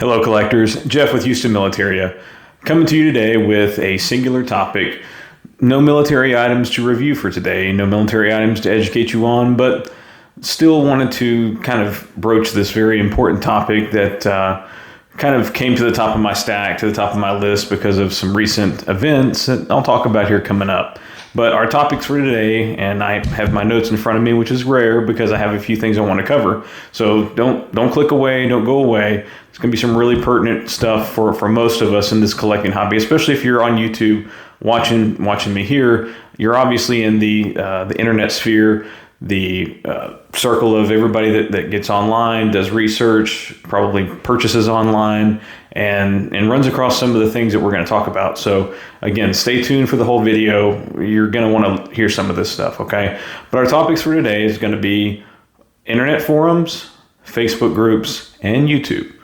Hello, collectors. Jeff with Houston Militaria, coming to you today with a singular topic. No military items to review for today, no military items to educate you on, but still wanted to kind of broach this very important topic that kind of came to the top of my stack, to the top of my list because of some recent events that I'll talk about here coming up. But our topics for today, and I have my notes in front of me, which is rare because I have a few things I want to cover. So don't click away, don't go away. It's going to be some really pertinent stuff for most of us in this collecting hobby, especially if you're on YouTube watching me here. You're obviously in the internet sphere, the circle of everybody that gets online, does research, probably purchases online, and runs across some of the things that we're going to talk about. So again, stay tuned for the whole video. You're going to want to hear some of this stuff, okay? But our topics for today is going to be internet forums, Facebook groups, and YouTube.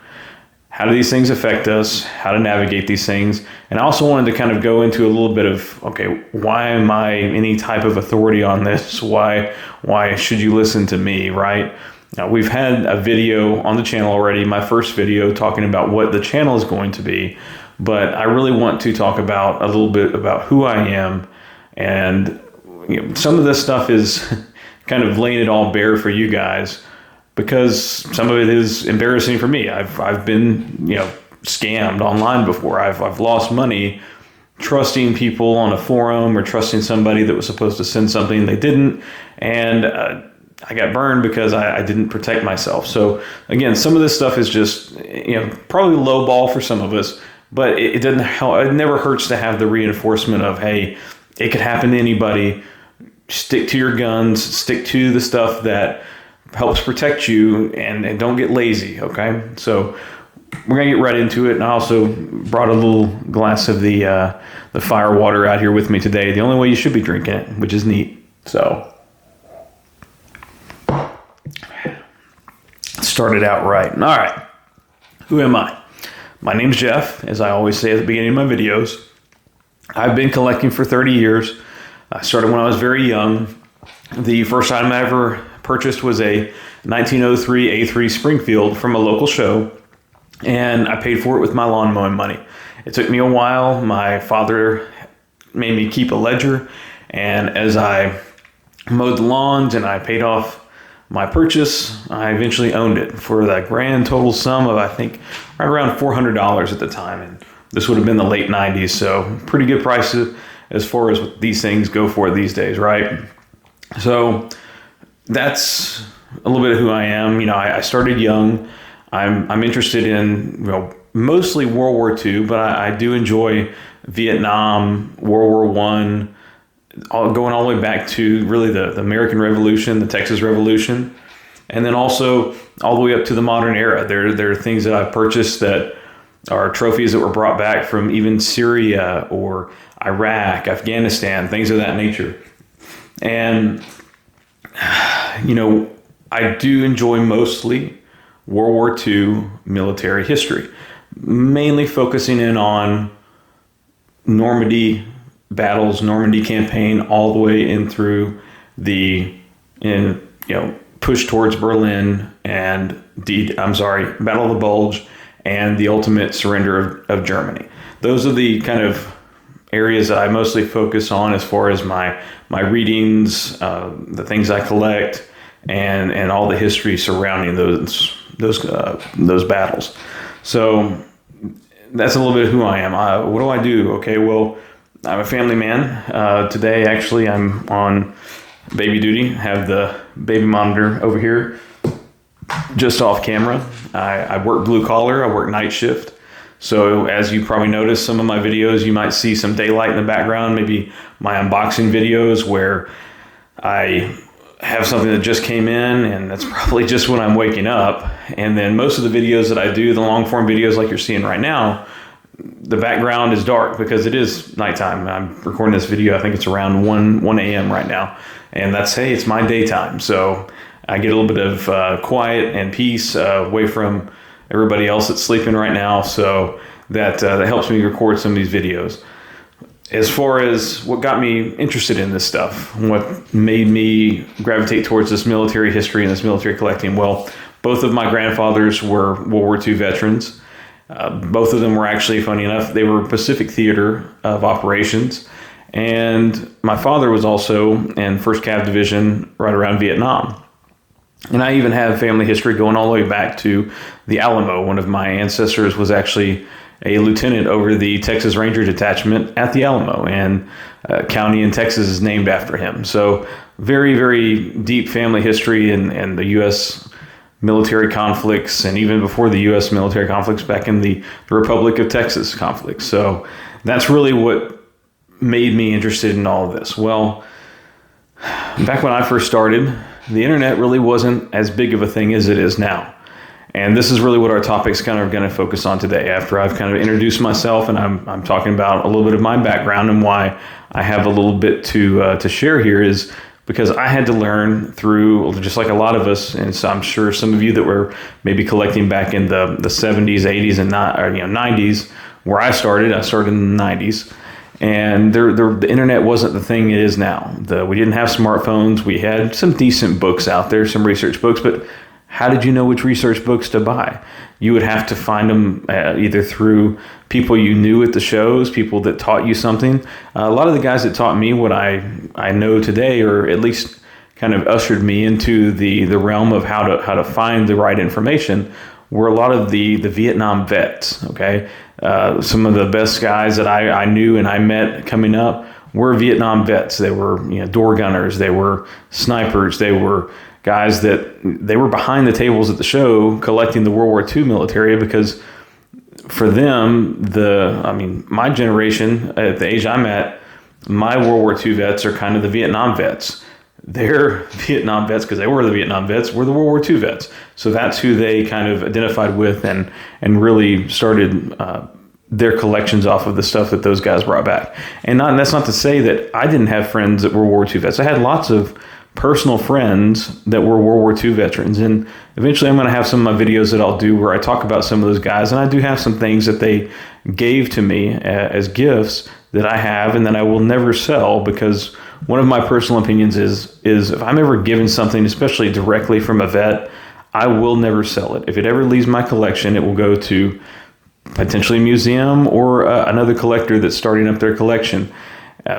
How do these things affect us? How to navigate these things? And I also wanted to kind of go into a little bit of, okay, why am I any type of authority on this? Why should you listen to me, right? Now, we've had a video on the channel already, my first video talking about what the channel is going to be, but I really want to talk about a little bit about who I am, and some of this stuff is kind of laying it all bare for you guys, because some of it is embarrassing for me. I've been, scammed online before. I've lost money trusting people on a forum or trusting somebody that was supposed to send something they didn't, and I got burned because I didn't protect myself. So again, some of this stuff is just, probably low ball for some of us, but it doesn't help. It never hurts to have the reinforcement of, hey, it could happen to anybody. Stick to your guns, stick to the stuff that helps protect you, and don't get lazy, okay? So we're gonna get right into it. And I also brought a little glass of the fire water out here with me today. The only way you should be drinking it, which is neat. So started out right. All right, who am I? My name's Jeff, as I always say at the beginning of my videos. I've been collecting for 30 years. I started when I was very young. The first item I ever purchased was a 1903 A3 Springfield from a local show, and I paid for it with my lawn mowing money. It took me a while. My father made me keep a ledger, and as I mowed the lawns and I paid off my purchase, I eventually owned it for the grand total sum of, I think, right around $400 at the time, and this would have been the late 90s, so pretty good prices as far as what these things go for these days, right? So that's a little bit of who I am. I started young. I'm interested in, mostly World War II, but I do enjoy Vietnam, World War I, going all the way back to really the American Revolution, the Texas Revolution, and then also all the way up to the modern era. There are things that I've purchased that are trophies that were brought back from even Syria or Iraq, Afghanistan, things of that nature. And I do enjoy mostly World War II military history, mainly focusing in on Normandy battles, Normandy campaign, all the way in through push towards Berlin and Battle of the Bulge and the ultimate surrender of Germany. Those are the kind of areas that I mostly focus on as far as my readings, the things I collect, and all the history surrounding those battles. So that's a little bit of who I am. What do I do? Okay, well, I'm a family man. Today, actually, I'm on baby duty. Have the baby monitor over here, just off camera. I work blue collar. I work night shift. So as you probably noticed, some of my videos, you might see some daylight in the background, maybe my unboxing videos where I have something that just came in, and that's probably just when I'm waking up. And then most of the videos that I do, the long form videos like you're seeing right now, the background is dark because it is nighttime. I'm recording this video, I think it's around 1 a.m. right now. And it's my daytime. So I get a little bit of quiet and peace away from everybody else that's sleeping right now, so that helps me record some of these videos. As far as what got me interested in this stuff, what made me gravitate towards this military history and this military collecting, well, both of my grandfathers were World War II veterans, Both of them were actually, funny enough, they were Pacific Theater of Operations. And my father was also in 1st Cav Division right around Vietnam. And I even have family history going all the way back to the Alamo. One of my ancestors was actually a lieutenant over the Texas Ranger Detachment at the Alamo, and a county in Texas is named after him. So very, very deep family history and the U.S. military conflicts, and even before the U.S. military conflicts, back in the Republic of Texas conflicts. So that's really what made me interested in all of this. Well, back when I first started, the internet really wasn't as big of a thing as it is now. And this is really what our topic's kind of going to focus on today. After I've kind of introduced myself and I'm talking about a little bit of my background and why I have a little bit to share here, is because I had to learn through, just like a lot of us, and so I'm sure some of you that were maybe collecting back in the 70s, 80s, and 90s, where I started in the 90s. And the internet wasn't the thing it is now. We didn't have smartphones. We had some decent books out there, some research books, but how did you know which research books to buy? You would have to find them either through people you knew at the shows, people that taught you something. A lot of the guys that taught me what I know today, or at least kind of ushered me into the realm of how to find the right information, were a lot of the Vietnam vets, okay? Some of the best guys that I knew and I met coming up were Vietnam vets. They were door gunners, they were snipers, they were guys that they were behind the tables at the show collecting the World War II military, because for them, my generation, at the age I'm at, my World War II vets are kind of the Vietnam vets. Their Vietnam vets, because they were the Vietnam vets, were the World War II vets. So that's who they kind of identified with and really started their collections off of the stuff that those guys brought back. And that's not to say that I didn't have friends that were World War II vets. I had lots of personal friends that were World War II veterans. And eventually I'm going to have some of my videos that I'll do where I talk about some of those guys. And I do have some things that they gave to me as gifts that I have and that I will never sell, because one of my personal opinions is if I'm ever given something, especially directly from a vet, I will never sell it. If it ever leaves my collection, it will go to potentially a museum or another collector that's starting up their collection.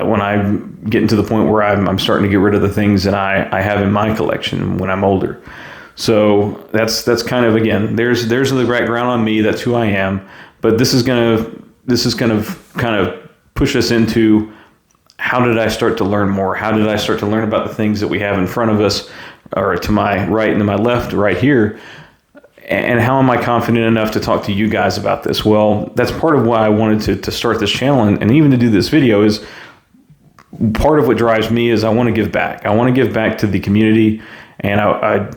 When I'm getting to the point where I'm starting to get rid of the things that I have in my collection when I'm older. So that's kind of, again, there's the background on me. That's who I am. But this is gonna kind of push us into, how did I start to learn more? How did I start to learn about the things that we have in front of us, or to my right and to my left right here? And how am I confident enough to talk to you guys about this? Well, that's part of why I wanted to start this channel and even to do this video. Is part of what drives me is I want to give back. I want to give back to the community. And I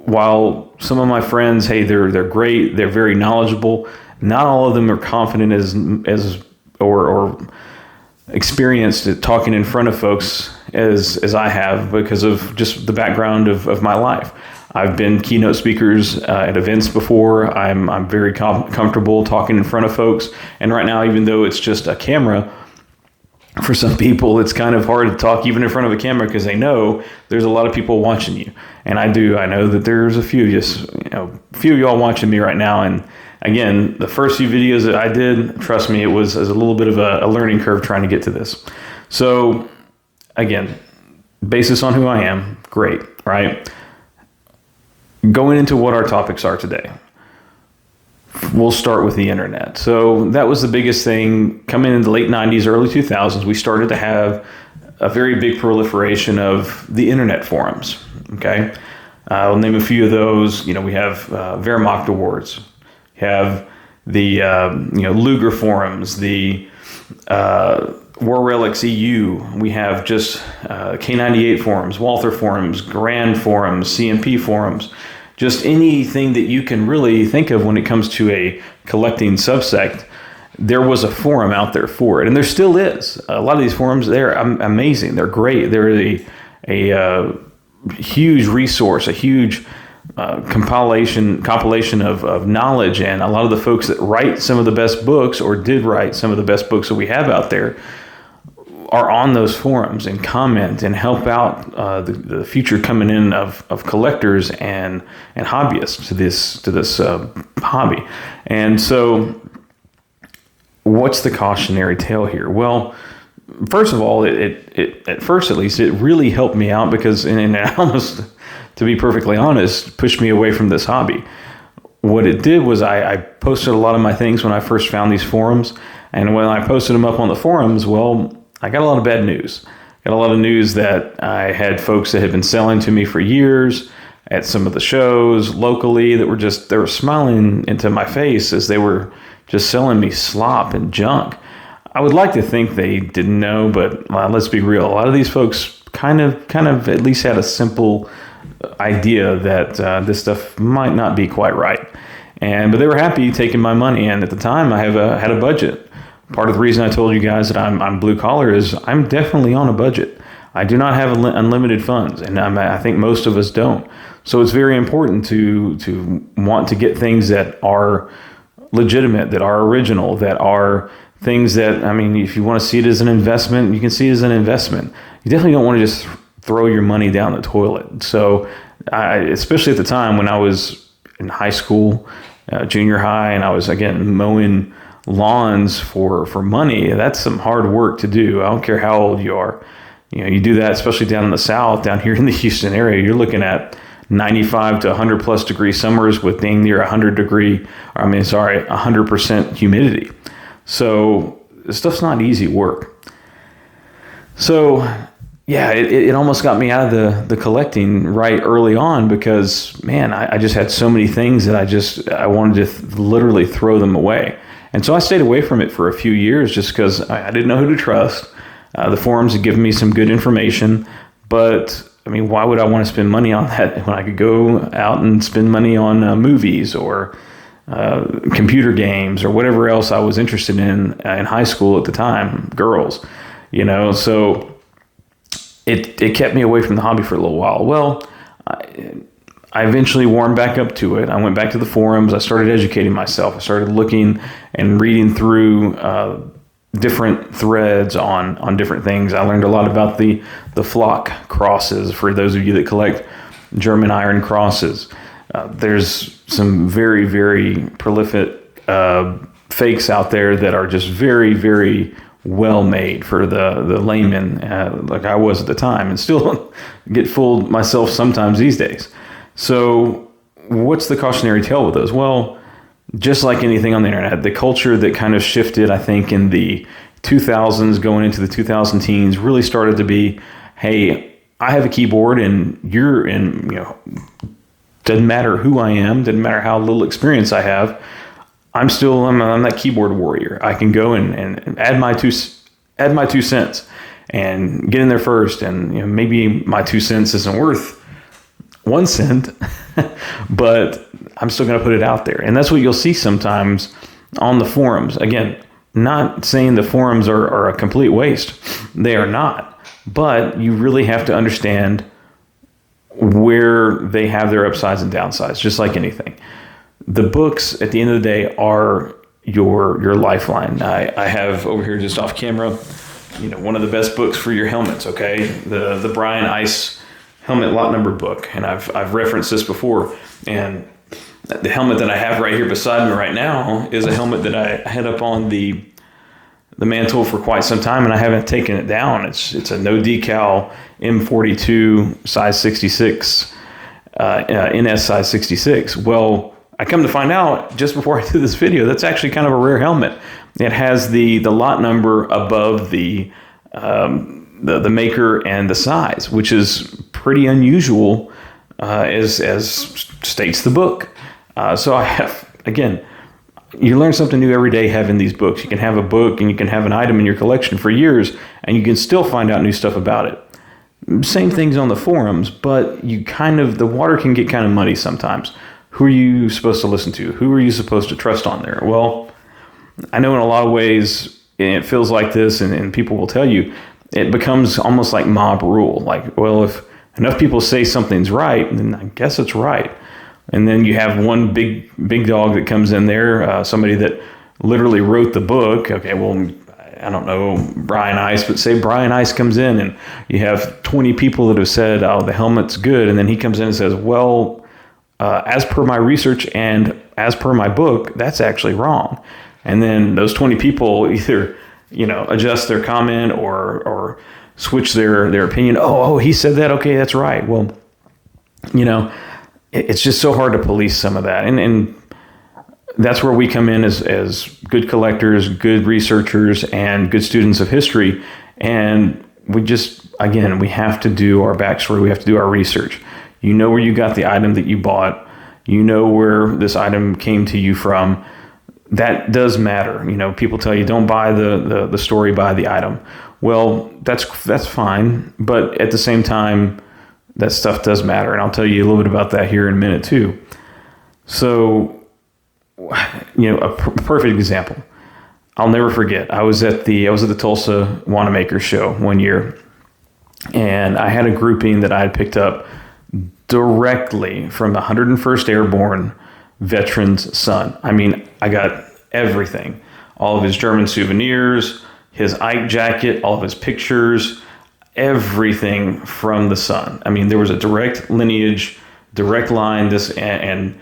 while some of my friends, hey, they're great, they're very knowledgeable, not all of them are confident as or experienced at talking in front of folks as I have, because of just the background of my life. I've been keynote speakers at events before. I'm very comfortable talking in front of folks. And right now, even though it's just a camera, for some people, it's kind of hard to talk even in front of a camera, because they know there's a lot of people watching you. And I know that there's a few of y'all watching me right now. And again, the first few videos that I did, trust me, it was a little bit of a learning curve trying to get to this. So again, basis on who I am, great, right? Going into what our topics are today, we'll start with the internet. So that was the biggest thing coming in the late 90s, early 2000s. We started to have a very big proliferation of the internet forums. Okay, I'll name a few of those. We have Wehrmacht awards, we have the Luger forums, the War Relics EU. We have just K98 forums, Walther forums, Grand forums, CMP forums. Just anything that you can really think of when it comes to a collecting subsect, there was a forum out there for it, and there still is. A lot of these forums, they're amazing. They're great. They're a huge resource, a huge compilation of knowledge, and a lot of the folks that write some of the best books, or did write some of the best books that we have out there, are on those forums and comment and help out the future coming in of collectors and hobbyists to this hobby. And so what's the cautionary tale here? Well, first of all, it at first at least, it really helped me out because, and it almost, to be perfectly honest, pushed me away from this hobby. What it did was I posted a lot of my things when I first found these forums, and when I posted them up on the forums, well, I got a lot of bad news. Got a lot of news that I had folks that had been selling to me for years at some of the shows locally that were they were smiling into my face as they were just selling me slop and junk. I would like to think they didn't know, but let's be real. A lot of these folks kind of at least had a simple idea that this stuff might not be quite right. But they were happy taking my money. And at the time, I had a budget. Part of the reason I told you guys that I'm blue collar is I'm definitely on a budget. I do not have unlimited funds, and I think most of us don't. So it's very important to want to get things that are legitimate, that are original, that are things that, I mean, if you want to see it as an investment, you can see it as an investment. You definitely don't want to just throw your money down the toilet. So especially at the time when I was in high school, junior high, and I was, again, mowing lawns for money, that's some hard work to do. I don't care how old you are. You do that, especially down in the South, down here in the Houston area, you're looking at 95 to 100 plus degree summers with dang near 100% humidity. So this stuff's not easy work. So yeah, it almost got me out of the collecting right early on because, man, I just had so many things that I wanted to literally throw them away. And so I stayed away from it for a few years just because I didn't know who to trust. The forums had given me some good information, but I mean, why would I want to spend money on that when I could go out and spend money on movies or computer games or whatever else I was interested in high school at the time, girls, so it kept me away from the hobby for a little while. Well, I eventually warmed back up to it. I went back to the forums. I started educating myself. I started looking and reading through different threads on different things. I learned a lot about the flock crosses for those of you that collect German iron crosses. There's some very, very prolific fakes out there that are just very, very well made for the layman, like I was at the time, and still get fooled myself sometimes these days. So what's the cautionary tale with those? Well, just like anything on the internet, the culture that kind of shifted, I think, in the 2000s going into the 2010s really started to be, hey, I have a keyboard and you're in, doesn't matter who I am, doesn't matter how little experience I have, I'm that keyboard warrior. I can go and add my two cents and get in there first. And maybe my 2 cents isn't worth 1 cent, but I'm still going to put it out there. And that's what you'll see sometimes on the forums. Again, not saying the forums are a complete waste. They are not. But you really have to understand where they have their upsides and downsides, just like anything. The books, at the end of the day, are your lifeline. I have over here just off camera, one of the best books for your helmets, okay? The Brian Ice helmet lot number book, and I've referenced this before. And the helmet that I have right here beside me right now is a helmet that I had up on the mantle for quite some time, and I haven't taken it down. It's a no decal M42 size 66, NS size 66. Well, I come to find out just before I did this video, that's actually kind of a rare helmet. It has the lot number above the maker and the size, which is pretty unusual, as states the book. So I have, again, you learn something new every day having these books. You can have a book and you can have an item in your collection for years and you can still find out new stuff about it. Same things on the forums, but the water can get kind of muddy sometimes. Who are you supposed to listen to? Who are you supposed to trust on there? Well, I know in a lot of ways it feels like this, and people will tell you, it becomes almost like mob rule. Like, well, if enough people say something's right, then I guess it's right. And then you have one big dog that comes in there, somebody that literally wrote the book. Okay, well, I don't know Brian Ice, but say Brian Ice comes in and you have 20 people that have said, oh, the helmet's good. And then he comes in and says, well, as per my research and as per my book, that's actually wrong. And then those 20 people either, adjust their comment or switch their opinion. Oh, he said that. Okay, that's right. Well, it's just so hard to police some of that. And that's where we come in as good collectors, good researchers, and good students of history. And we have to do our backstory. We have to do our research. You know where you got the item that you bought. You know where this item came to you from. That does matter. People tell you don't buy the story, buy the item. Well, that's fine. But at the same time, that stuff does matter. And I'll tell you a little bit about that here in a minute too. So, a perfect example. I'll never forget. I was at the Tulsa Wanamaker show one year, and I had a grouping that I had picked up directly from the 101st Airborne veteran's son. I mean, I got everything. All of his German souvenirs, his Ike jacket, all of his pictures, everything from the son. I mean, there was a direct lineage, direct line, and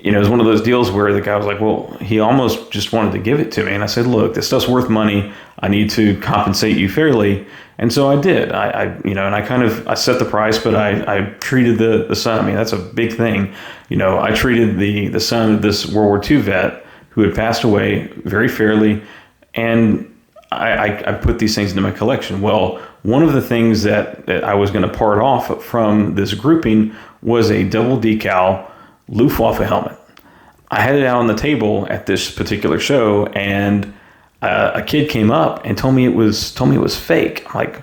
it was one of those deals where the guy was like, well, he almost just wanted to give it to me. And I said, look, this stuff's worth money. I need to compensate you fairly. And so I did. I set the price, but I treated the son. I mean, that's a big thing. I treated the son of this World War II vet who had passed away very fairly. And I put these things into my collection. Well, one of the things that I was going to part off from this grouping was a double decal Luftwaffe helmet. I had it out on the table at this particular show, and a kid came up and told me it was fake. I'm like,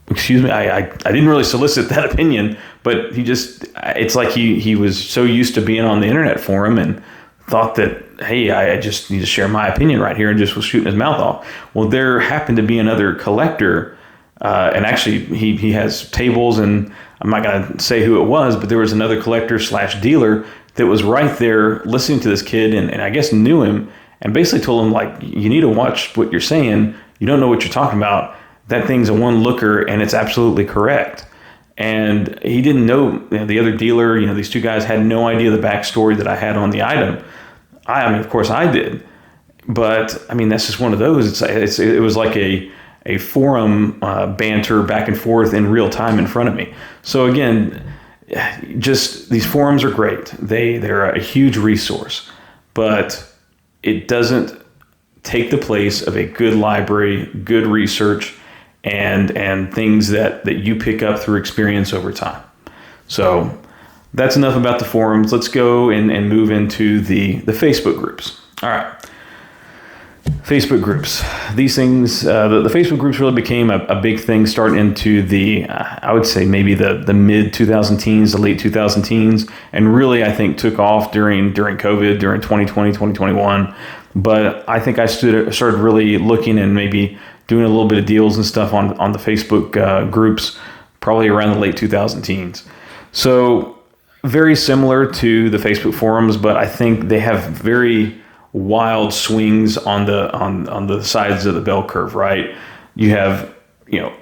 excuse me, I didn't really solicit that opinion, but it's like he was so used to being on the internet forum and thought that, hey, I just need to share my opinion right here, and just was shooting his mouth off. Well, there happened to be another collector, and actually he has tables, and I'm not going to say who it was, but there was another collector / dealer that was right there listening to this kid, and I guess knew him, and basically told him, like, you need to watch what you're saying. You don't know what you're talking about. That thing's a one looker, and it's absolutely correct. And he didn't know, the other dealer, these two guys had no idea the backstory that I had on the item. I mean, of course I did, but I mean, that's just one of those. It was like a forum banter back and forth in real time in front of me. So again, just these forums are great. They're a huge resource, but it doesn't take the place of a good library, good research, and things that you pick up through experience over time. So that's enough about the forums. Let's go and move into the Facebook groups. All right. Facebook groups. These things, the Facebook groups really became a big thing starting into the, I would say maybe the mid 2010s, the late 2010s, and really I think took off during COVID, during 2020, 2021. But I think I started really looking and maybe doing a little bit of deals and stuff on the Facebook groups probably around the late 2010s. So very similar to the Facebook forums, but I think they have very wild swings on the sides of the bell curve, right? You have,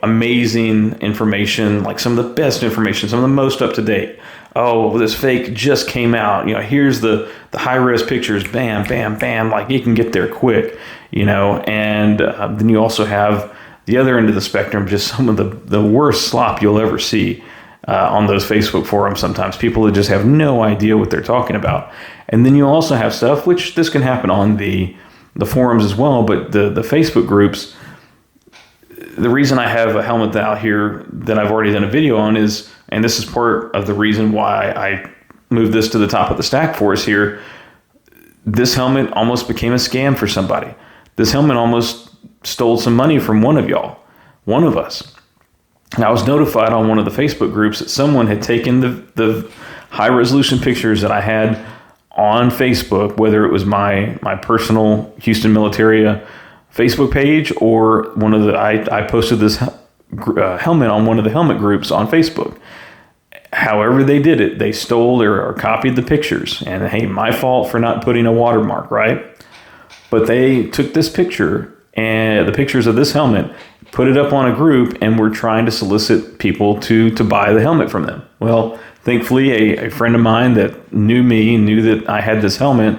amazing information, like some of the best information, some of the most up to date. Oh, this fake just came out. Here's the high res pictures. Bam, bam, bam. Like you can get there quick. And then you also have the other end of the spectrum, just some of the worst slop you'll ever see on those Facebook forums. Sometimes people that just have no idea what they're talking about. And then you also have stuff, which this can happen on the forums as well, but the Facebook groups, the reason I have a helmet out here that I've already done a video on is, and this is part of the reason why I moved this to the top of the stack for us here, this helmet almost became a scam for somebody. This helmet almost stole some money from one of y'all, one of us. And I was notified on one of the Facebook groups that someone had taken the high resolution pictures that I had on Facebook, whether it was my personal Houston Militaria Facebook page or one of I posted this helmet on one of the helmet groups on Facebook. However they did it, they stole or copied the pictures. And hey, my fault for not putting a watermark, right? But they took this picture and the pictures of this helmet, put it up on a group, and were trying to solicit people to buy the helmet from them. Well, thankfully, a friend of mine that knew me, knew that I had this helmet,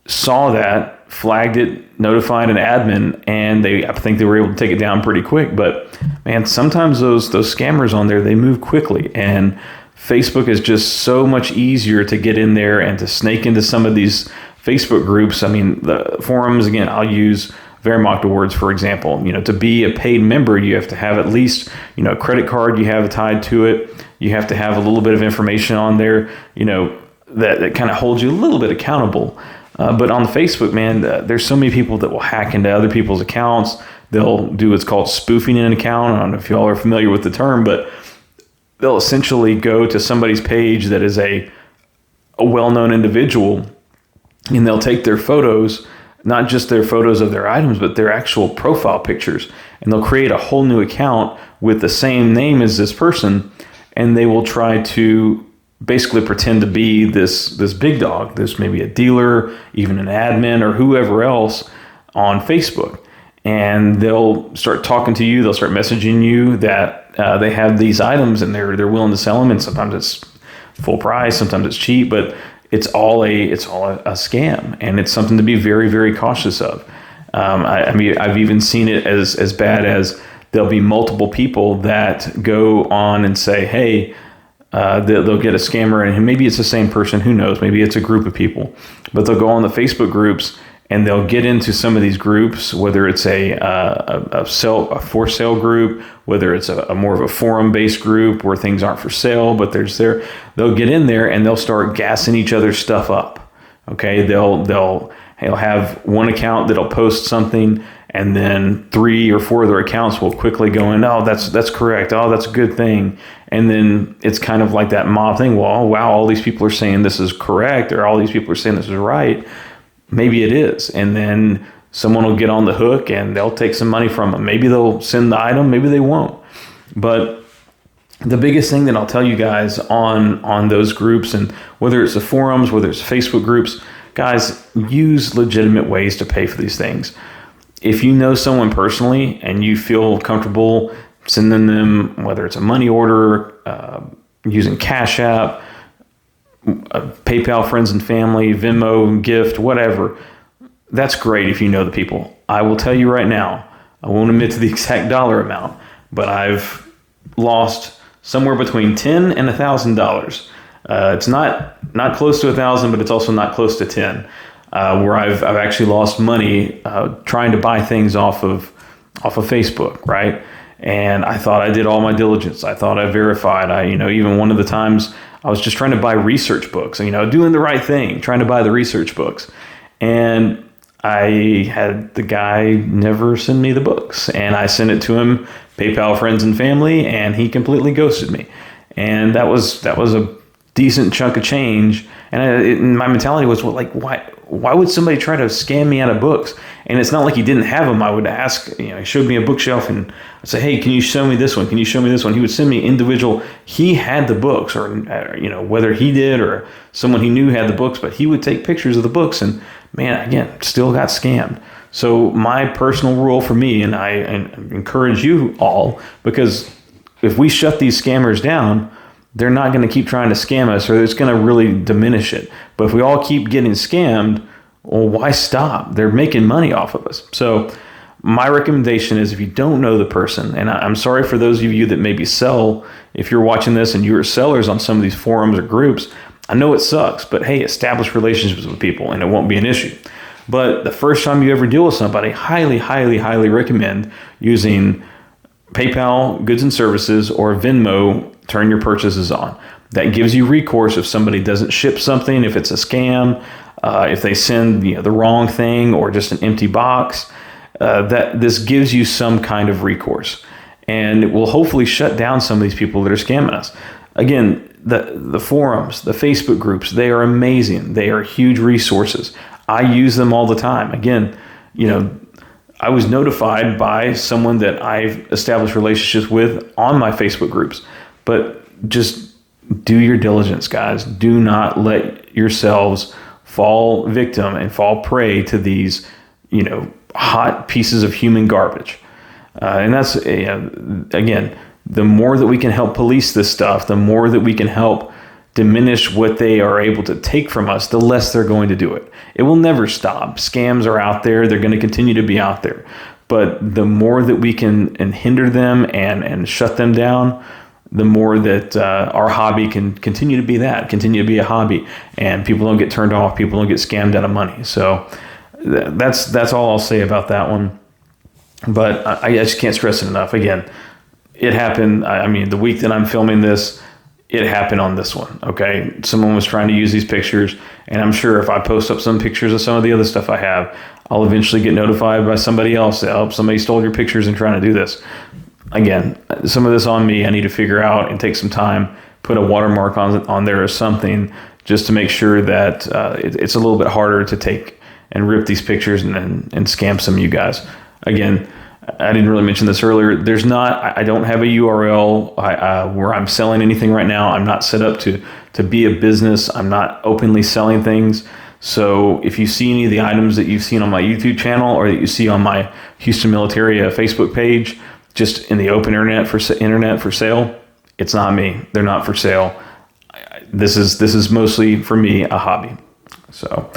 saw that, flagged it, notified an admin, and I think they were able to take it down pretty quick. But man, sometimes those scammers on there, they move quickly, and Facebook is just so much easier to get in there and to snake into some of these Facebook groups. I mean, the forums, again, I'll use Wehrmacht Awards, for example. To be a paid member, you have to have at least, a credit card you have tied to it. You have to have a little bit of information on there, that kind of holds you a little bit accountable. But on the Facebook, man, there's so many people that will hack into other people's accounts. They'll do what's called spoofing an account. I don't know if y'all are familiar with the term, but they'll essentially go to somebody's page that is a well-known individual, and they'll take their photos, not just their photos of their items, but their actual profile pictures, and they'll create a whole new account with the same name as this person, and they will try to basically pretend to be this big dog, this maybe a dealer, even an admin, or whoever else on Facebook. And they'll start talking to you, they'll start messaging you that they have these items and they're willing to sell them, and sometimes it's full price, sometimes it's cheap, but it's all a scam, and it's something to be very, very cautious of. I mean, I've even seen it as bad as there'll be multiple people that go on and say, hey, they'll get a scammer, and maybe it's the same person, who knows, maybe it's a group of people, but they'll go on the Facebook groups and they'll get into some of these groups, whether it's a for sale group, whether it's a more of a forum-based group where things aren't for sale, but they'll get in there and they'll start gassing each other's stuff up. Okay, they'll have one account that'll post something, and then 3 or 4 other accounts will quickly go in, oh, that's correct, oh, that's a good thing. And then it's kind of like that mob thing, well, wow, all these people are saying this is correct, or all these people are saying this is right. Maybe it is. And then someone will get on the hook and they'll take some money from them. Maybe they'll send the item, maybe they won't. But the biggest thing that I'll tell you guys on those groups, and whether it's the forums, whether it's Facebook groups, guys, use legitimate ways to pay for these things. If you know someone personally and you feel comfortable sending them, whether it's a money order, using Cash App, PayPal, friends and family, Venmo, gift, whatever, that's great if you know the people. I will tell you right now, I won't admit to the exact dollar amount, but I've lost somewhere between $10 and $1,000. It's not close to 1,000, but it's also not close to 10. Where I've actually lost money trying to buy things off of Facebook, right? And I thought I did all my diligence. I thought I verified. Even one of the times I was just trying to buy research books, doing the right thing, trying to buy the research books. And I had the guy never send me the books, and I sent it to him, PayPal, friends and family, and he completely ghosted me. And that was a decent chunk of change. And my mentality was, well, like, why would somebody try to scam me out of books? And it's not like he didn't have them. I would ask, he showed me a bookshelf and I'd say, hey, can you show me this one? Can you show me this one? He would send me individual. He had the books, or, whether he did or someone he knew had the books, but he would take pictures of the books, and man, again, still got scammed. So my personal rule for me, and I encourage you all, because if we shut these scammers down, they're not going to keep trying to scam us, or it's going to really diminish it. But if we all keep getting scammed, well, why stop? They're making money off of us. So my recommendation is, if you don't know the person, and I'm sorry for those of you that maybe sell, if you're watching this and you're sellers on some of these forums or groups, I know it sucks, but hey, establish relationships with people and it won't be an issue. But the first time you ever deal with somebody, highly, highly, highly recommend using PayPal, goods and services, or Venmo. Turn your purchases on. That gives you recourse if somebody doesn't ship something, if it's a scam, if they send the wrong thing or just an empty box. That this gives you some kind of recourse, and it will hopefully shut down some of these people that are scamming us. Again, the forums, the Facebook groups, they are amazing. They are huge resources. I use them all the time. Again, I was notified by someone that I've established relationships with on my Facebook groups. But just do your diligence, guys. Do not let yourselves fall victim and fall prey to these, hot pieces of human garbage. And that's, again, the more that we can help police this stuff, the more that we can help diminish what they are able to take from us, the less they're going to do it. It will never stop. Scams are out there. They're going to continue to be out there. But the more that we can hinder them and shut them down, the more that our hobby can continue to be a hobby, and people don't get turned off, people don't get scammed out of money. So that's all I'll say about that one. But I just can't stress it enough. Again, it happened. I mean, the week that I'm filming this, it happened on this one. Okay, someone was trying to use these pictures, and I'm sure if I post up some pictures of some of the other stuff I have, I'll eventually get notified by somebody else that, oh, somebody stole your pictures and trying to do this. Again, some of this on me. I need to figure out and take some time, put a watermark on there or something, just to make sure that it's a little bit harder to take and rip these pictures and scam some of you guys. Again, I didn't really mention this earlier. I don't have a URL where I'm selling anything right now. I'm not set up to be a business. I'm not openly selling things. So if you see any of the items that you've seen on my YouTube channel or that you see on my Houston Military Facebook page, just in the open internet for sale, it's not me. They're not for sale. This is mostly for me a hobby. So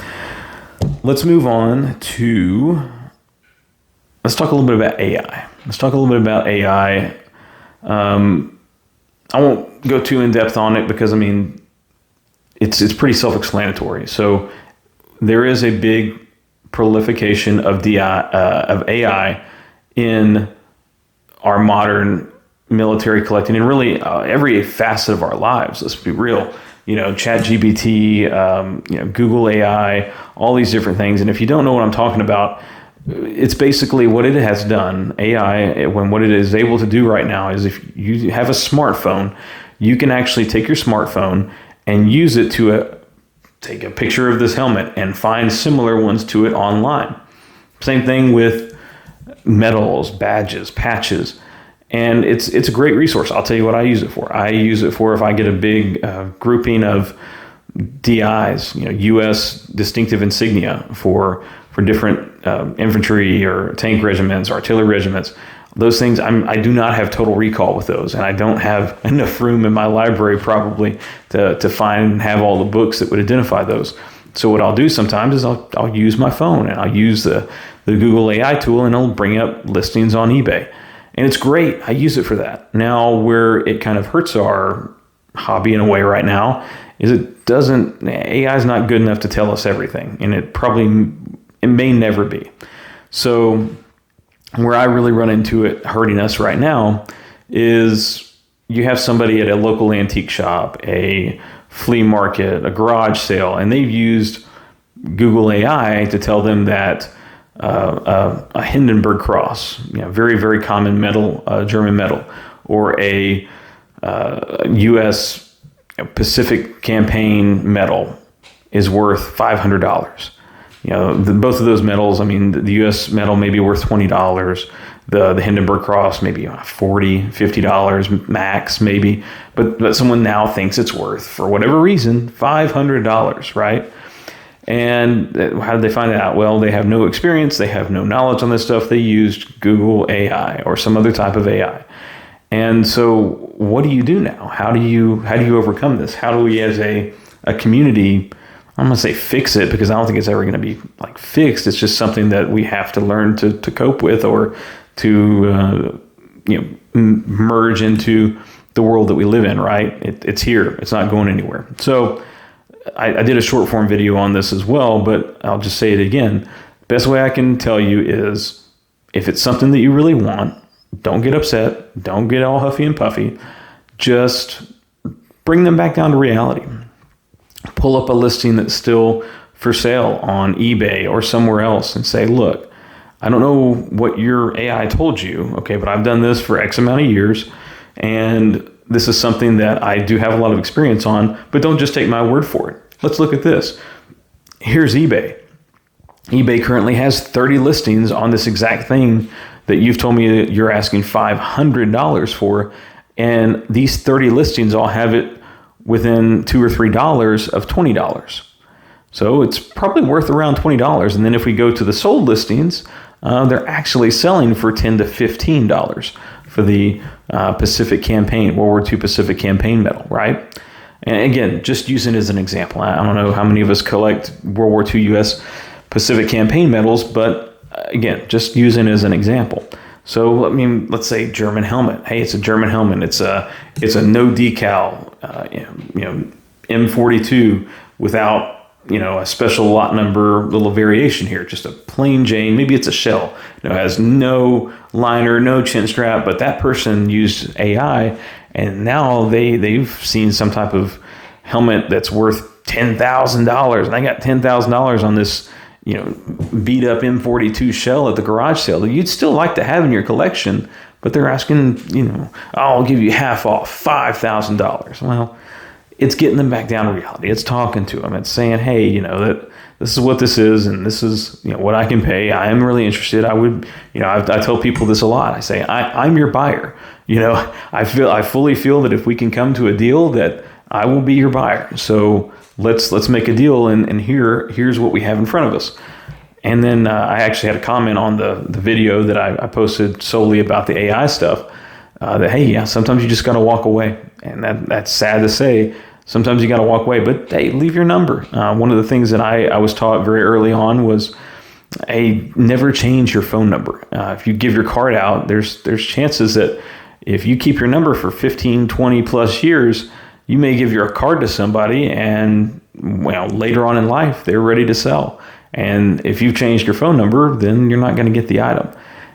let's move on to. Let's talk a little bit about AI. I won't go too in depth on it because, I mean, it's pretty self-explanatory. So there is a big proliferation of AI in our modern military collecting, and really every facet of our lives. Let's be real. ChatGPT, Google AI, all these different things. And if you don't know what I'm talking about, it's basically what it has done. AI, what it is able to do right now is if you have a smartphone, you can actually take your smartphone and use it to take a picture of this helmet and find similar ones to it online. Same thing with medals, badges, patches. And it's a great resource. I'll tell you what I use it for. I use it for if I get a big grouping of DIs, U.S. distinctive insignia for different infantry or tank regiments, artillery regiments. Those things, I do not have total recall with those, and I don't have enough room in my library probably to find and have all the books that would identify those. So what I'll do sometimes is I'll use my phone and I'll use the Google AI tool, and it'll bring up listings on eBay. And it's great. I use it for that. Now, where it kind of hurts our hobby in a way right now is AI is not good enough to tell us everything, and it may never be. So where I really run into it hurting us right now is you have somebody at a local antique shop, a flea market, a garage sale, and they've used Google AI to tell them that a Hindenburg cross, very, very common metal, German metal, or a U.S. Pacific campaign medal is worth $500. Both of those medals, I mean, the U.S. medal may be worth $20. The Hindenburg cross maybe $40, $50 max maybe, but someone now thinks it's worth, for whatever reason, $500, right? And how did they find that out? Well, they have no experience. They have no knowledge on this stuff. They used Google AI or some other type of AI. And so what do you do now? How do you overcome this? How do we as a community, I'm going to say fix it, because I don't think it's ever going to be like fixed. It's just something that we have to learn to cope with, or to merge into the world that we live in, right? It's here. It's not going anywhere. So I did a short form video on this as well, but I'll just say it again. Best way I can tell you is, if it's something that you really want, don't get upset. Don't get all huffy and puffy. Just bring them back down to reality. Pull up a listing that's still for sale on eBay or somewhere else and say, look, I don't know what your AI told you, okay, but I've done this for X amount of years, and this is something that I do have a lot of experience on, but don't just take my word for it. Let's look at this. Here's eBay. eBay currently has 30 listings on this exact thing that you've told me that you're asking $500 for, and these 30 listings all have it within $2 or $3 of $20. So it's probably worth around $20. And then if we go to the sold listings, they're actually selling for $10 to $15 for the Pacific Campaign, World War II Pacific Campaign medal, right? And again, just using it as an example. I don't know how many of us collect World War II U.S. Pacific campaign medals, but again, just using it as an example. So, I mean, let's say German helmet. Hey, it's a German helmet. It's a no decal, M42 without, a special lot number little variation here. Just a plain Jane. Maybe it's a shell. It has no liner, no chin strap, but that person used AI, and now they've seen some type of helmet that's worth $10,000, and I got $10,000 on this beat up M42 shell at the garage sale that you'd still like to have in your collection, but they're asking, I'll give you half off, $5,000. Well, it's getting them back down to reality. It's talking to them. It's saying, hey, that this is what this is, and this is, what I can pay. I am really interested. I would, I tell people this a lot. I say, I'm your buyer. I fully feel that if we can come to a deal, that I will be your buyer. So let's make a deal, and here's what we have in front of us. And then I actually had a comment on the video that I posted solely about the AI stuff, that, hey, yeah, sometimes you just got to walk away. And that's sad to say. Sometimes you got to walk away, but hey, leave your number. One of the things that I was taught very early on was, hey, never change your phone number. If you give your card out, there's chances that if you keep your number for 15, 20 plus years, you may give your card to somebody, and later on in life, they're ready to sell. And if you've changed your phone number, then you're not going to get the item.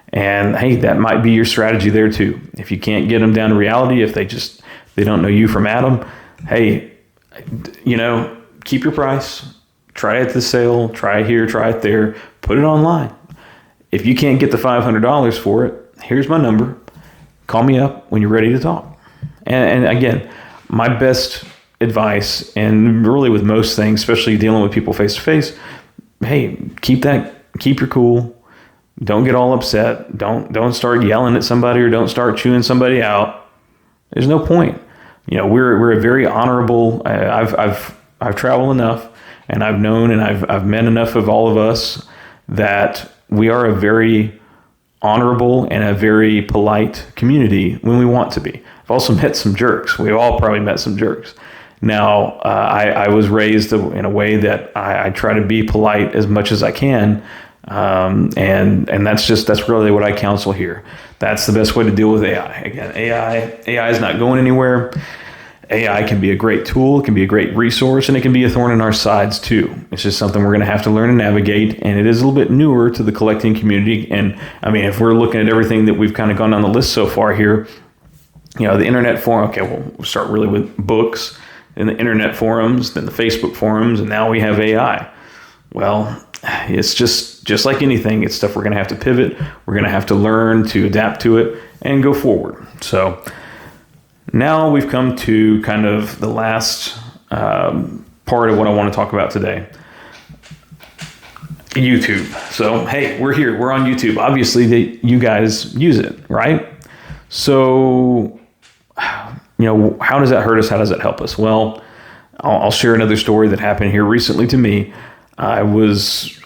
And hey, that might be your strategy there too. If you can't get them down to reality, if they don't know you from Adam, hey, keep your price, try it at the sale, try it here, try it there, put it online. If you can't get the $500 for it, here's my number. Call me up when you're ready to talk. And again, my best advice, and really with most things, especially dealing with people face to face, hey, keep your cool. Don't get all upset. Don't start yelling at somebody, or don't start chewing somebody out. There's no point. We're a very honorable. I've traveled enough, and I've known, and I've met enough of all of us that we are a very honorable and a very polite community when we want to be. I've also met some jerks. We've all probably met some jerks. Now, I was raised in a way that I try to be polite as much as I can, and that's really what I counsel here. That's the best way to deal with AI. Again, AI is not going anywhere. AI can be a great tool, it can be a great resource, and it can be a thorn in our sides too. It's just something we're going to have to learn to navigate, and it is a little bit newer to the collecting community. And I mean, if we're looking at everything that we've kind of gone down the list so far here, the internet forum, okay, we'll start really with books, and the internet forums, then the Facebook forums, and now we have AI. Well, it's just like anything. It's stuff we're going to have to pivot. We're going to have to learn to adapt to it and go forward. So now we've come to kind of the last part of what I want to talk about today. YouTube. So, hey, we're here. We're on YouTube. Obviously, you guys use it, right? So, how does that hurt us? How does that help us? Well, I'll share another story that happened here recently to me. I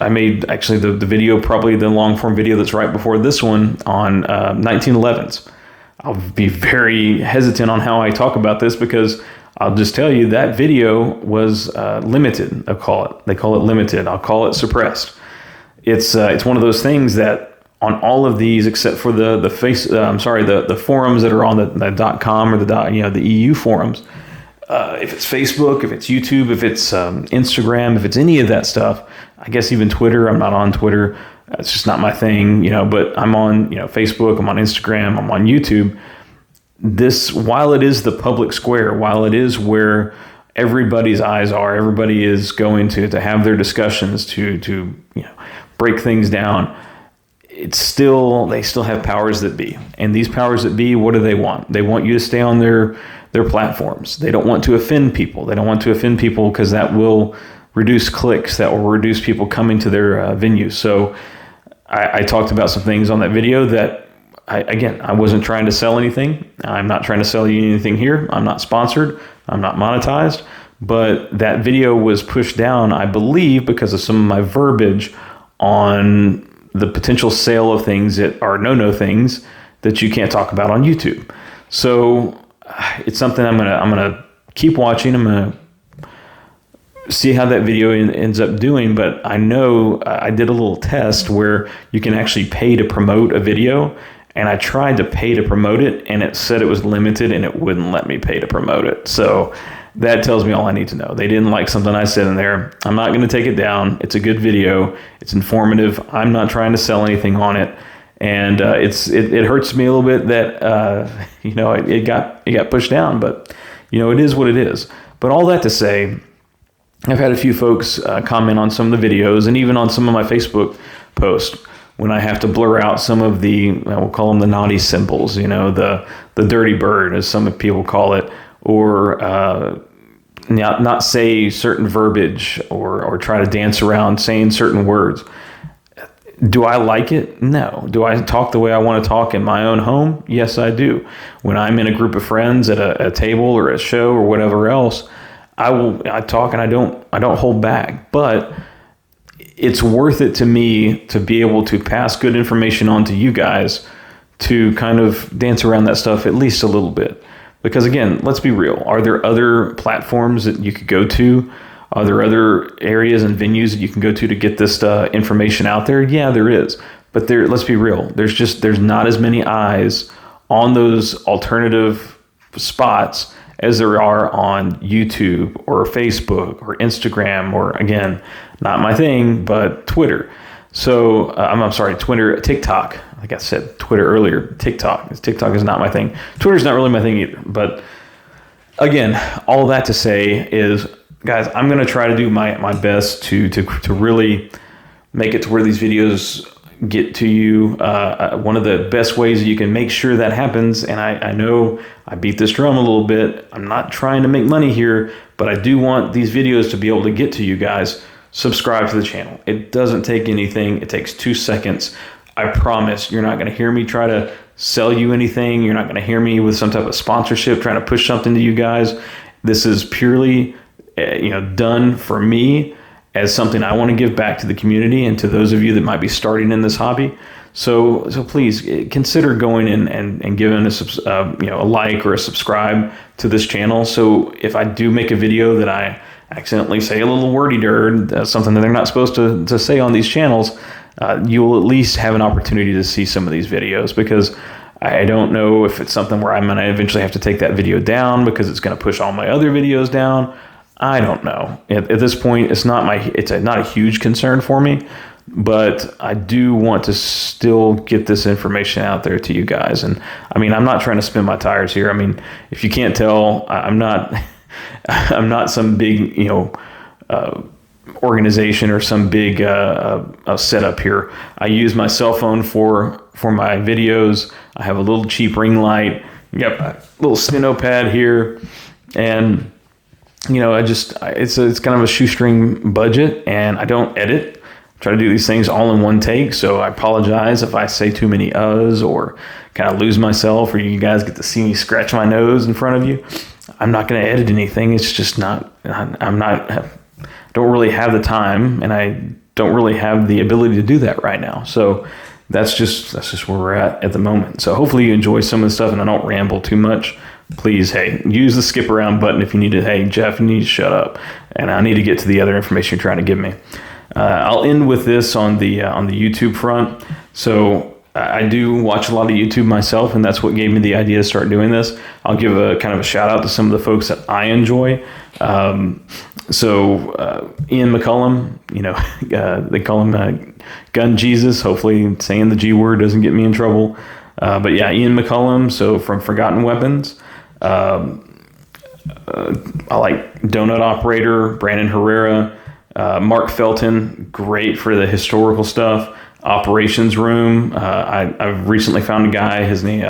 made actually the video, probably the long form video that's right before this one, on 1911s. I'll be very hesitant on how I talk about this, because I'll just tell you that video was limited. They call it limited. I'll call it suppressed. It's one of those things that on all of these, except for the forums that are on the .com or the EU forums. If it's Facebook, if it's YouTube, if it's Instagram, if it's any of that stuff, I guess even Twitter. I'm not on Twitter. It's just not my thing, but I'm on, Facebook, I'm on Instagram, I'm on YouTube. This, while it is the public square, while it is where everybody's eyes are, everybody is going to have their discussions to break things down, they still have powers that be. And these powers that be, what do they want? They want you to stay on their platforms. They don't want to offend people. They don't want to offend people because that will reduce clicks, that will reduce people coming to their venues. So I talked about some things on that video that, I wasn't trying to sell anything. I'm not trying to sell you anything here. I'm not sponsored. I'm not monetized. But that video was pushed down, I believe, because of some of my verbiage on the potential sale of things that are no things that you can't talk about on YouTube. So it's something I'm gonna keep watching. I'm going to see how that video ends up doing, but I know I did a little test where you can actually pay to promote a video, and I tried to pay to promote it, and it said it was limited, and it wouldn't let me pay to promote it. So that tells me all I need to know. They didn't like something I said in there. I'm not going to take it down. It's a good video. It's informative. I'm not trying to sell anything on it, and it hurts me a little bit that it got pushed down, but it is what it is. But all that to say, I've had a few folks comment on some of the videos and even on some of my Facebook posts when I have to blur out some of the, we'll call them the naughty symbols, the dirty bird, as some people call it, or not say certain verbiage or try to dance around saying certain words. Do I like it? No. Do I talk the way I want to talk in my own home? Yes, I do. When I'm in a group of friends at a table or a show or whatever else, I talk and I don't hold back, but it's worth it to me to be able to pass good information on to you guys to kind of dance around that stuff at least a little bit. Because again, let's be real. Are there other platforms that you could go to? Are there other areas and venues that you can go to get this information out there? Yeah, there is. But let's be real. There's not as many eyes on those alternative spots as there are on YouTube or Facebook or Instagram or, again, not my thing, but Twitter. So I'm sorry, Twitter, TikTok. Like I said, Twitter earlier, TikTok is not my thing. Twitter's not really my thing either. But again, all that to say is, guys, I'm going to try to do my best to really make it to where these videos get to you. One of the best ways you can make sure that happens, and I know I beat this drum a little bit. I'm not trying to make money here, but I do want these videos to be able to get to you guys. Subscribe to the channel. It doesn't take anything. It takes 2 seconds. I promise you're not going to hear me try to sell you anything. You're not going to hear me with some type of sponsorship trying to push something to you guys. This is purely done for me as something I want to give back to the community and to those of you that might be starting in this hobby. So please consider going in and giving a like or a subscribe to this channel. So if I do make a video that I accidentally say a little wordy dirt, something that they're not supposed to say on these channels, you will at least have an opportunity to see some of these videos, because I don't know if it's something where I'm going to eventually have to take that video down because it's going to push all my other videos down. I don't know. At this point, it's not a huge concern for me, but I do want to still get this information out there to you guys. And I mean, I'm not trying to spin my tires here. I mean, if you can't tell, I'm not some big, organization or some big setup here. I use my cell phone for my videos. I have a little cheap ring light. Yep, a little steno pad here, and it's kind of a shoestring budget, and I don't edit. I try to do these things all in one take, so I apologize if I say too many uhs or kind of lose myself, or you guys get to see me scratch my nose in front of you. I'm not going to edit anything. It's just not. Don't really have the time, and I don't really have the ability to do that right now. So that's just where we're at the moment. So hopefully you enjoy some of the stuff and I don't ramble too much. Please, hey, use the skip around button if you need to. Hey, Jeff, you need to shut up, and I need to get to the other information you're trying to give me. I'll end with this on the YouTube front. So I do watch a lot of YouTube myself, and that's what gave me the idea to start doing this. I'll give a kind of a shout out to some of the folks that I enjoy. Ian McCullum, they call him Gun Jesus. Hopefully saying the G word doesn't get me in trouble. But yeah, Ian McCullum, so from Forgotten Weapons. I like Donut Operator, Brandon Herrera, Mark Felton, great for the historical stuff. Operations Room. I've recently found a guy, his name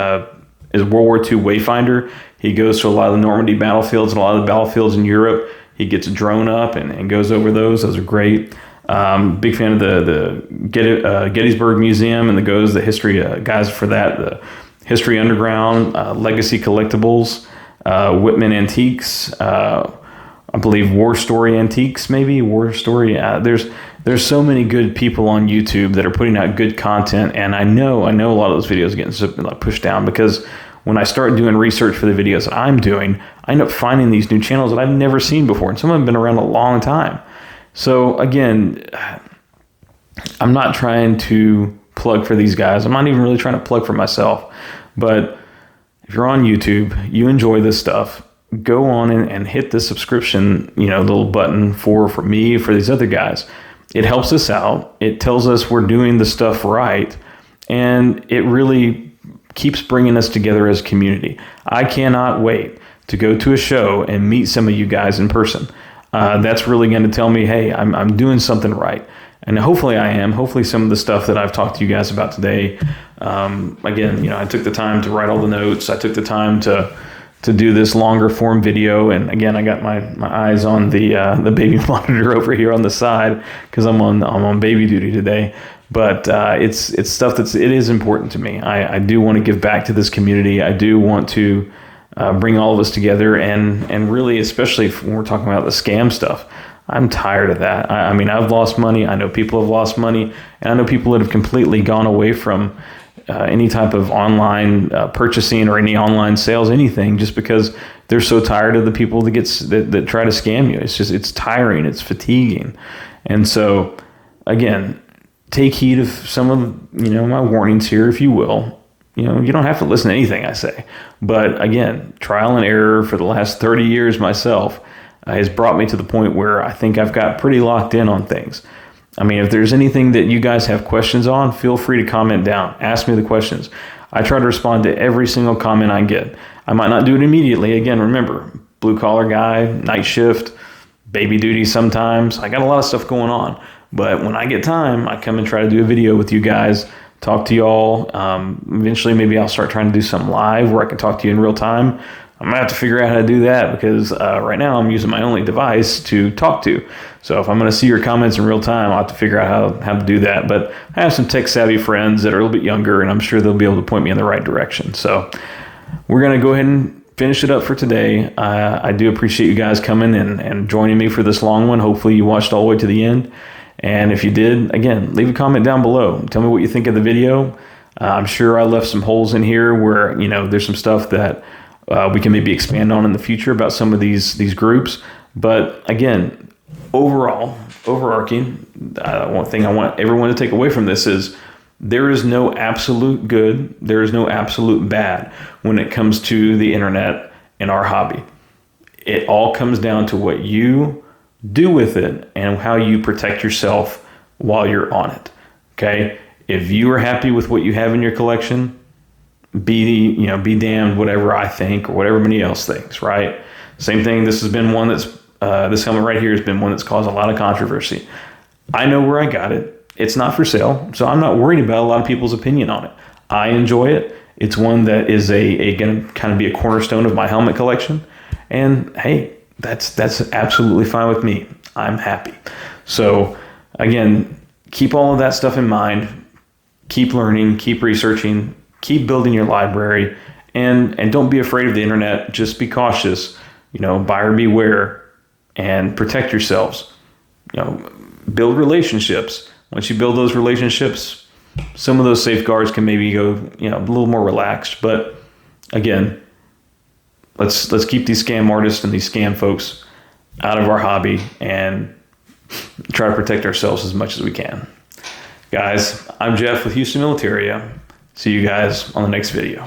is World War II Wayfinder. He goes to a lot of the Normandy battlefields and a lot of the battlefields in Europe. He gets a drone up and goes over those. Those are great. Big fan of the Gettysburg Museum and the history guys for that. The History Underground, Legacy Collectibles, Whitman Antiques, I believe War Story Antiques, maybe War Story. There's so many good people on YouTube that are putting out good content, and I know a lot of those videos are getting pushed down because when I start doing research for the videos that I'm doing, I end up finding these new channels that I've never seen before, and some of them have been around a long time. So again, I'm not trying to plug for these guys. I'm not even really trying to plug for myself. But if you're on YouTube, you enjoy this stuff, go on and hit the subscription, little button for me, for these other guys. It helps us out. It tells us we're doing the stuff right. And it really keeps bringing us together as a community. I cannot wait to go to a show and meet some of you guys in person. That's really going to tell me, hey, I'm doing something right. And hopefully I am. Hopefully some of the stuff that I've talked to you guys about today, again, I took the time to write all the notes. I took the time to do this longer form video. And again, I got my eyes on the baby monitor over here on the side because I'm on baby duty today. But it's stuff it is important to me. I do want to give back to this community. I do want to bring all of us together, and really, especially when we're talking about the scam stuff, I'm tired of that. I mean, I've lost money. I know people have lost money, and I know people that have completely gone away from any type of online purchasing or any online sales, anything, just because they're so tired of the people that try to scam you. It's tiring. It's fatiguing. And so, again, take heed of some of my warnings here, if you will. You don't have to listen to anything I say. But again, trial and error for the last 30 years myself has brought me to the point where I think I've got pretty locked in on things. I mean, if there's anything that you guys have questions on, feel free to comment down. Ask me the questions. I try to respond to every single comment I get. I might not do it immediately. Again, remember, blue collar guy, night shift, baby duty sometimes. I got a lot of stuff going on. But when I get time, I come and try to do a video with you guys, talk to y'all. Eventually, maybe I'll start trying to do something live where I can talk to you in real time. I'm going to have to figure out how to do that because right now I'm using my only device to talk to. So if I'm going to see your comments in real time, I'll have to figure out how to do that. But I have some tech-savvy friends that are a little bit younger, and I'm sure they'll be able to point me in the right direction. So we're going to go ahead and finish it up for today. I do appreciate you guys coming and joining me for this long one. Hopefully you watched all the way to the end. And if you did, again, leave a comment down below. Tell me what you think of the video. I'm sure I left some holes in here where, there's some stuff that we can maybe expand on in the future about some of these groups. But again, overarching, one thing I want everyone to take away from this is there is no absolute good. There is no absolute bad when it comes to the internet and our hobby. It all comes down to what you do with it and how you protect yourself while you're on it. Okay? If you are happy with what you have in your collection, be damned whatever I think or whatever anybody else thinks, right? Same thing. This has been one that's this helmet right here has been one that's caused a lot of controversy. I know where I got it. It's not for sale, so I'm not worried about a lot of people's opinion on it. I enjoy it. It's one that is going to kind of be a cornerstone of my helmet collection. And hey, that's absolutely fine with me. I'm happy. So again, keep all of that stuff in mind. Keep learning, keep researching, keep building your library, and don't be afraid of the internet. Just be cautious, buyer beware, and protect yourselves. Build relationships. Once you build those relationships, some of those safeguards can maybe go, a little more relaxed. But again, let's keep these scam artists and these scam folks out of our hobby and try to protect ourselves as much as we can. Guys, I'm Jeff with Houston Militaria. See you guys on the next video.